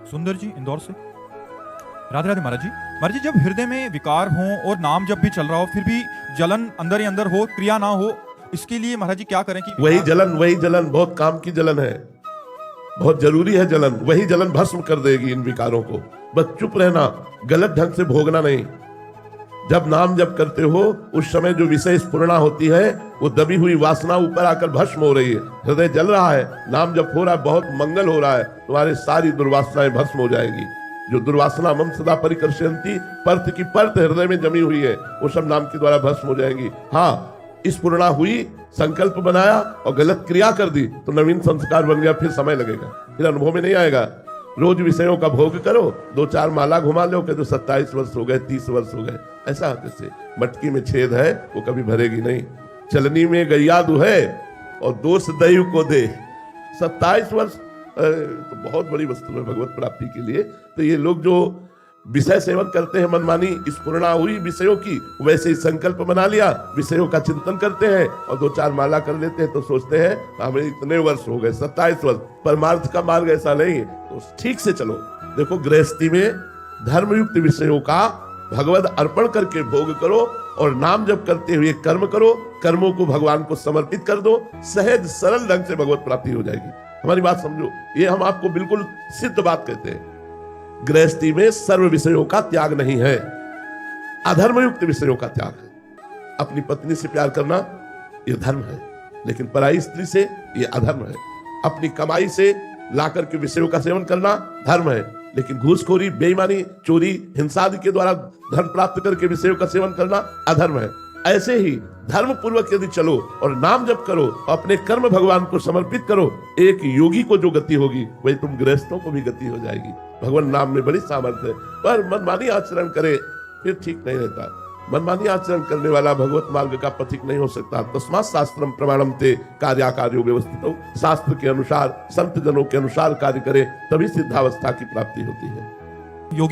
सुंदर जी इंदौर से। राधे राधे महाराज जी। महाराज जी, जब हृदय में विकार हो और नाम जब भी चल रहा हो फिर भी जलन अंदर ही अंदर हो, क्रिया ना हो, इसके लिए महाराज जी क्या करें कि वही जलन बहुत काम की जलन है, बहुत जरूरी है जलन। वही जलन भस्म कर देगी इन विकारों को। बस चुप रहना, गलत ढंग से भोगना नहीं। जब नाम जप करते हो उस समय जो विषय स्फुरणा होती है, वो दबी हुई वासना ऊपर आकर भस्म हो रही है। हृदय जल रहा है, नाम जप हो रहा है, बहुत मंगल हो रहा है, तुम्हारी सारी दुर्वासनाएं भस्म हो जाएगी। जो दुर्वासना मम सदा परिकर्षयन्ति, परत की परत हृदय में जमी हुई है, वो सब नाम के द्वारा भस्म हो जाएगी। हाँ, स्फुरणा हुई, संकल्प बनाया और गलत क्रिया कर दी तो नवीन संस्कार बन गया, फिर समय लगेगा, फिर अनुभव में नहीं आएगा। रोज विषयों का भोग करो, 2-4 माला घुमा लो कि तो 27 वर्ष हो गए, 30 वर्ष हो गए। ऐसा जैसे मटकी में छेद है वो कभी भरेगी नहीं। चलनी में गैया दुहे और दोष दैव को दे। 27 वर्ष तो बहुत बड़ी वस्तु है भगवत प्राप्ति के लिए। तो ये लोग जो विषय सेवन करते हैं, मनमानी स्फुरणा हुई विषयों की, वैसे ही संकल्प बना लिया, विषयों का चिंतन करते हैं और 2-4 माला कर लेते हैं तो सोचते हैं हमें इतने वर्ष हो गए, 27 वर्ष। परमार्थ का मार्ग ऐसा नहीं, तो ठीक से चलो। देखो, गृहस्थी में धर्मयुक्त विषयों का भगवत अर्पण करके भोग करो और नाम जप करते हुए कर्म करो। कर्मों को भगवान को समर्पित कर दो, सहज सरल ढंग से भगवत प्राप्ति हो जाएगी। हमारी बात समझो, ये हम आपको बिल्कुल सिद्ध बात कहते हैं। गृहस्थी में सर्व विषयों का त्याग नहीं है, अधर्मयुक्त विषयों का त्याग है। अपनी पत्नी से प्यार करना ये धर्म है, लेकिन पराई स्त्री से ये अधर्म है। अपनी कमाई से लाकर के विषयों का सेवन करना धर्म है, लेकिन घूसखोरी, बेईमानी, चोरी, हिंसा आदि के द्वारा धन प्राप्त करके विषयों का सेवन करना अधर्म है। ऐसे ही धर्म पूर्वक यदि चलो और नाम जप करो, अपने कर्म भगवान को समर्पित करो, एक योगी को जो गति होगी वही तुम गृहस्थों को भी गति हो जाएगी। भगवान नाम में बड़ी सामर्थ्य है, पर मनमानी आचरण करे फिर ठीक नहीं रहता। मनमानी आचरण करने वाला भगवत मार्ग का पथिक नहीं हो सकता। तस्मात् शास्त्रम प्रमाणम ते कार्याकार्यो व्यवस्थितो। शास्त्र के अनुसार, संत जनों के अनुसार कार्य करे, तभी सिद्धावस्था की प्राप्ति होती है।